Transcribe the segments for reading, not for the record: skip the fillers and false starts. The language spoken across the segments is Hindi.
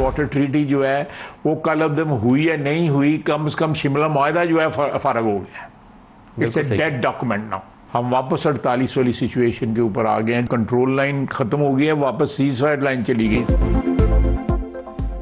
वाटर ट्रीटी जो है वो कल अब्दम हुई है नहीं हुई, कम से कम शिमला मुआहदा जो है फारग हो गया। It's a dead document now. हम वापस 48 वाली सिचुएशन के ऊपर आ गए हैं। कंट्रोल लाइन खत्म हो गई है, वापस सीज फायर लाइन चली गई।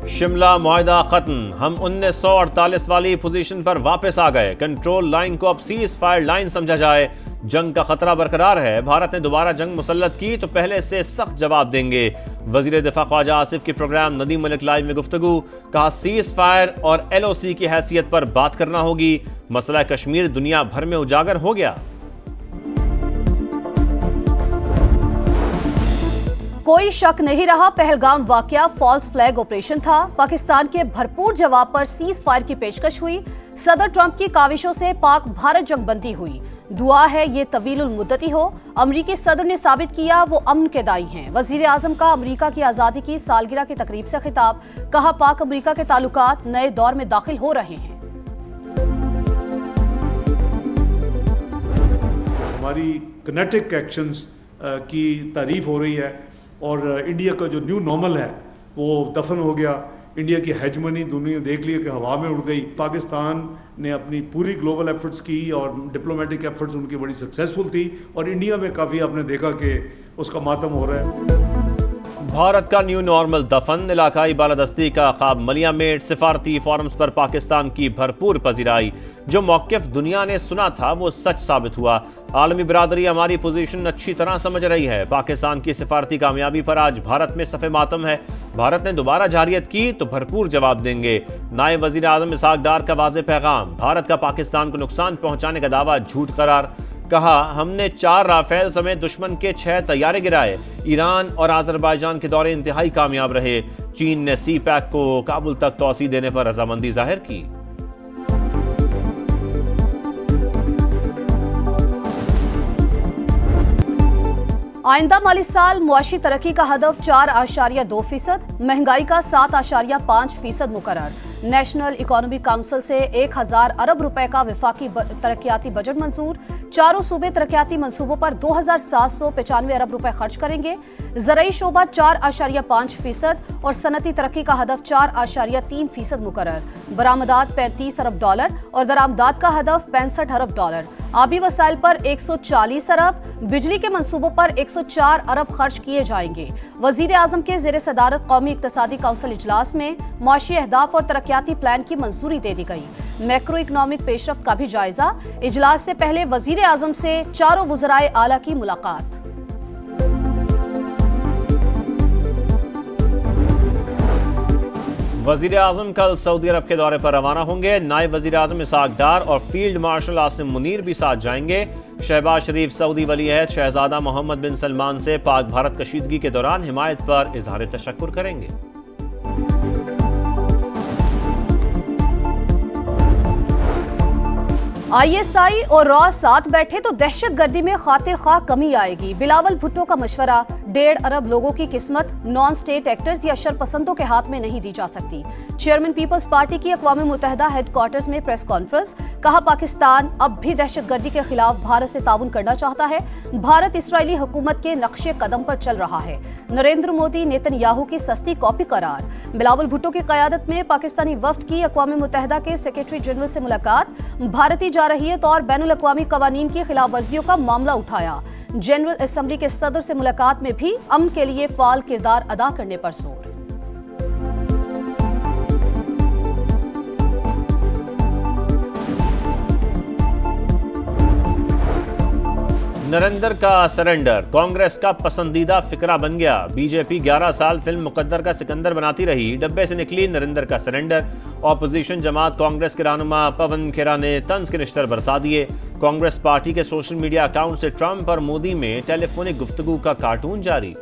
शिमला मुआहदा खत्म, हम 1948 वाली पोजीशन पर वापस आ गए। कंट्रोल लाइन को अब सीज फायर लाइन समझा जाए। जंग का खतरा बरकरार है। भारत ने दोबारा जंग मुसल्लत की तो पहले से सख्त जवाब देंगे। वजीर दिफा ख्वाजा आसिफ की प्रोग्राम नदीम मलिक लाइव में गुफ्तगू। कहा सीज फायर और LOC की हैसियत पर बात करना होगी। मसला कश्मीर दुनिया भर में उजागर हो गया। कोई शक नहीं रहा, पहलगाम वाकया फॉल्स फ्लैग ऑपरेशन था। पाकिस्तान के भरपूर जवाब पर सीज फायर की पेशकश हुई। सदर ट्रंप की काविशों से पाक भारत जंगबंदी हुई। दुआ है ये तवीलुल मुद्दती हो। अमरीकी सदर ने साबित किया वो अमन के दाई हैं। वजीर आजम का अमरीका की आजादी की सालगिरह की तकरीब से खिताब। कहा पाक अमरीका के ताल्लुकात नए दौर में दाखिल हो रहे हैं। हमारी किनेटिक एक्शंस की तारीफ हो रही है और इंडिया का जो न्यू नॉर्मल है वो दफन हो गया। इंडिया की हेजमनी दुनिया देख लिया कि हवा में उड़ गई। पाकिस्तान ने अपनी पूरी ग्लोबल एफर्ट्स की और डिप्लोमेटिक एफर्ट्स उनकी बड़ी सक्सेसफुल थी और इंडिया में काफ़ी आपने देखा कि उसका मातम हो रहा है। भारत का न्यू नॉर्मल दफन, इलाकाई बालादस्ती का ख्वाब मलियामेट, सिफारती फोरम्स पर पाकिस्तान की भरपूर पजीराई। जो मौक़िफ़ दुनिया ने सुना था वो सच साबित हुआ। आलमी बिरादरी हमारी पोजीशन अच्छी तरह समझ रही है। पाकिस्तान की सिफारती कामयाबी पर आज भारत में सफ़े मातम है। भारत ने दोबारा जारियत की तो भरपूर जवाब देंगे। नायब वज़ीर आज़म इसहाक डार का वाज़ेह पैगाम। भारत का पाकिस्तान को नुकसान पहुंचाने का दावा झूठ करार। कहा हमने 4 राफेल समेत दुश्मन के 6 तैयारे गिराए। ईरान और आज़रबाईजान के दौरे इंतहाई कामयाब रहे। चीन ने CPEC को काबुल तक तौसी देने पर रजामंदी जाहिर की। आइंदा माली साल मुआशी तरक्की का हदफ 4.2%, महंगाई का 7.5% मुकर्रर। नेशनल इकोनॉमिक काउंसिल से 1000 अरब रुपए का विफाकी तरक्याती बजट मंजूर। चारों सूबे तरक्याती मंसूबों पर 2795 अरब रुपए खर्च करेंगे। ज़राई शोबा 4.5% और सनती तरक्की का हदफ 4.3% मुकर्रर। बरामदात $35 अरब और दरामदात का हदफ $65 अरब। आबी वसाइल पर 140 अरब, बिजली के मंसूबों पर 104 अरब खर्च किए जाएंगे। वजीर आजम के ज़ेर सदारत कौमी इक्तसादी काउंसिल इजलास में मुआशी अहदाफ और तरक्याती प्लान की मंजूरी दे दी गई। मैक्रो इकनॉमिक पेशरफ्त का भी जायजा। इजलास से पहले वजीर आजम से चारों वज़राए आला की मुलाकात। वजीर आजम कल सऊदी अरब के दौरे पर रवाना होंगे। नायब वजीर आजम इसहाक डार और फील्ड मार्शल आसिम मुनीर भी साथ जाएंगे। शहबाज शरीफ सऊदी वलीअहद शहजादा मोहम्मद बिन सलमान से पाक भारत कशीदगी के दौरान हिमायत पर इजहार तशक्कुर करेंगे। ISI और रॉ साथ बैठे तो दहशतगर्दी में खातिर खा कमी आएगी। बिलावल भुट्टो का मशवरा। 1.5 अरब लोगों की किस्मत नॉन स्टेट एक्टर्स या शरपसंदों के हाथ में नहीं दी जा सकती। चेयरमैन पीपल्स पार्टी की अक़वाम मुत्तहिदा हेडक्वार्टर्स में प्रेस कॉन्फ्रेंस। कहा पाकिस्तान अब भी दहशतगर्दी के खिलाफ भारत से ताउन करना चाहता है। भारत इसराइली हुकूमत के नक्शे कदम पर चल रहा है। नरेंद्र मोदी नेतन्याहू की सस्ती कॉपी करार। बिलावल भुट्टो की क़यादत में पाकिस्तानी वफ्द की अक़वाम मुत्तहिदा के सेक्रेटरी जनरल से मुलाकात। भारतीय जारहियत और बैनुल अक़वामी क़वानीन की खिलाफ वर्जियों का मामला उठाया। जनरल असेंबली के सदर से मुलाकात में भी अमन के लिए फाल किरदार अदा करने पर जोर। नरेंद्र का सरेंडर कांग्रेस का पसंदीदा फिक्रा बन गया। बीजेपी 11 साल फिल्म मुकद्दर का सिकंदर बनाती रही। डब्बे से निकली नरेंद्र का सरेंडर। ऑपोजिशन जमात कांग्रेस के रहनुमा पवन खेरा ने तंज के निश्तर बरसा दिए। कांग्रेस पार्टी के सोशल मीडिया अकाउंट से ट्रंप और मोदी में टेलीफोनिक गुफ्तगू का कार्टून जारी।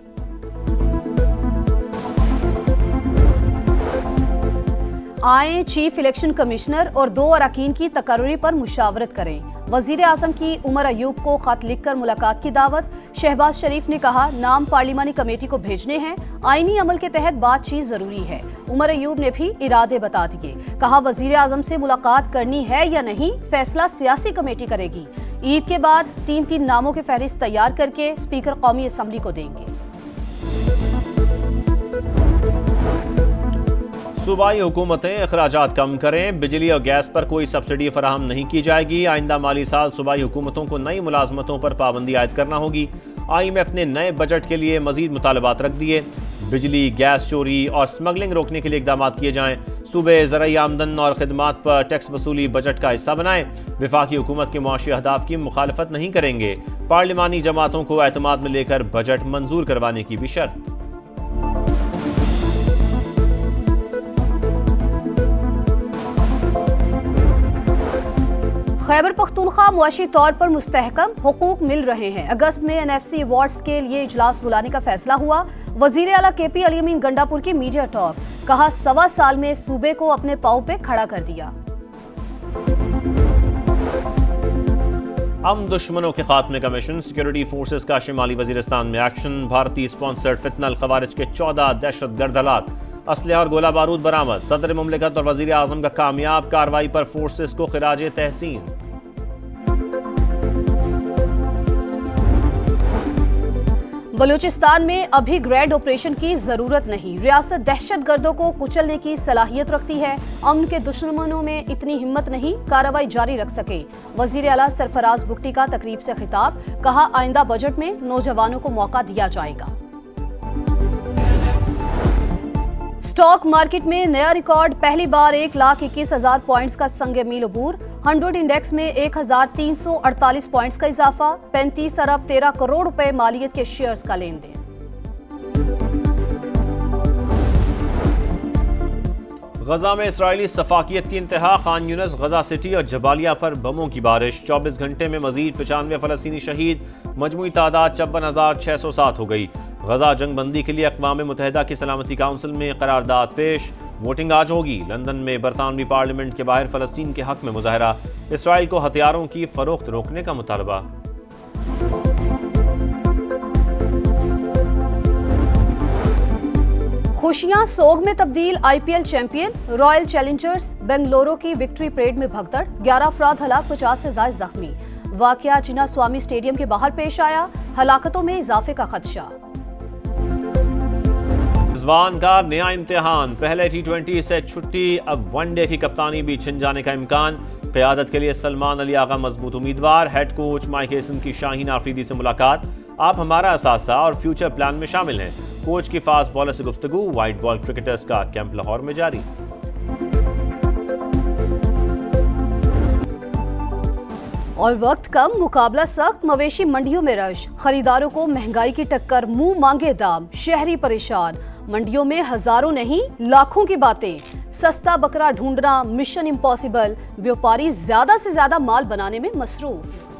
आए चीफ इलेक्शन कमिश्नर और 2 अरकान की तकर्री पर मुशावरत करें। वजीर आजम की उमर अयूब को खत लिखकर मुलाकात की दावत। शहबाज शरीफ ने कहा नाम पार्लिमानी कमेटी को भेजने हैं। आईनी अमल के तहत बातचीत जरूरी है। उमर अयूब ने भी इरादे बता दिए। कहा वजीर आजम से मुलाकात करनी है या नहीं फैसला सियासी कमेटी करेगी। ईद के बाद 3 नामों की फहरिस्त तैयार करके स्पीकर कौमी असम्बली को देंगे। सूबाई हुकूमतें अखराजात कम करें, बिजली और गैस पर कोई सब्सिडी फराहम नहीं की जाएगी। आइंदा माली साल सूबाई हुकूमतों को नई मुलाजमतों पर पाबंदी आयद करना होगी। IMF ने नए बजट के लिए मजीद मुतालबात रख दिए। बिजली, गैस चोरी और स्मगलिंग रोकने के लिए इकदाम किए जाएं। सूबे ज़राई आमदन और खिदमात पर टैक्स वसूली बजट का हिस्सा बनाएं। विफाकी हुकूमत के मुआशी अहदाफ की मुखालफत नहीं करेंगे। पार्लिमानी जमातों को एतमाद में लेकर बजट मंजूर करवाने की भी शर्त। खैबर पख्तूनख्वा मुआशी तौर पर मुस्तहकम, हुकूक मिल रहे हैं। अगस्त में NFC अवार्ड्स के लिए इजलास बुलाने का फैसला हुआ। वजीर आला KP अली अमीन गंडापुर की मीडिया टॉक, कहा 1.25 साल में सूबे को अपने पांव पे खड़ा कर दिया। दुश्मनों के खात्मे का मिशन, सिक्योरिटी फोर्सेस का शिमाली वजीरिस्तान में एक्शन। भारतीय स्पॉन्सर्ड फितनल खवारिज के 14 दहशतगर्द हलाक, असलहा और गोला बारूद बरामद। सदर मुमलिकत और वजीर आजम का कामयाब कार्रवाई पर फोर्सेस को खिराज तहसीन। बलूचिस्तान में अभी ग्रैंड ऑपरेशन की जरूरत नहीं। रियासत दहशतगर्दों को कुचलने की सलाहियत रखती है। अमन के दुश्मनों में इतनी हिम्मत नहीं, कार्रवाई जारी रख सके। वजीर आला सरफराज बुगटी का तकरीब से खिताब, कहा आइंदा बजट में नौजवानों को मौका दिया जाएगा। स्टॉक मार्केट में नया रिकॉर्ड, पहली बार 1,21,000 पॉइंट्स का संग मील अबूर। 100 इंडेक्स में 1,348 पॉइंट्स का इजाफा। 35 अरब 13 करोड़ रुपए मालियत के शेयर्स का लेन देन। गजा में इसराइली सफाकियत की इंतहा, खान यूनिस, गजा सिटी और जबालिया पर बमों की बारिश। 24 घंटे में मजीद 95 फलस्तीनी शहीद, मजमूई तादाद 56,607 हो गई। गजा जंग बंदी के लिए अक़वाम मुत्तहिदा की सलामती काउंसिल में करारदाद पेश। वोटिंग आज होगी। लंदन में बरतानवी पार्लियामेंट के बाहर फलस्तीन के हक में मुजाहरा। इसराइल को हथियारों की फरोख्त रोकने का मुतालबा। खुशियां सोग में तब्दील, IPL champion royal Challengers Bengaluru की विक्ट्री परेड में भगदड़। 11 अफराद हलाक, 50 से ज्यादा जख्मी। वाकया चिन्ना स्वामी स्टेडियम के बाहर पेश आया। हलाकतों में इजाफे का खदशा। रिजवान का नया इम्तिहान, पहले T20 से छुट्टी, अब वनडे की कप्तानी भी छिन जाने का इम्कान। क़यादत के लिए सलमान अली आगा मजबूत उम्मीदवार। हेड कोच माइक हेसन की शाहीन आफरीदी से मुलाकात। आप हमारा असासा और फ्यूचर प्लान में शामिल हैं। कोच की फास्ट बॉलर से गुफ्तगू। वाइट बॉल क्रिकेटर्स का कैंप लाहौर में जारी। और वक्त कम, मुकाबला सख्त, मवेशी मंडियों में रश। खरीदारों को महंगाई की टक्कर, मुंह मांगे दाम, शहरी परेशान। मंडियों में हजारों नहीं लाखों की बातें। सस्ता बकरा ढूंढना मिशन इम्पॉसिबल। व्यापारी ज्यादा से ज्यादा माल बनाने में मसरूफ।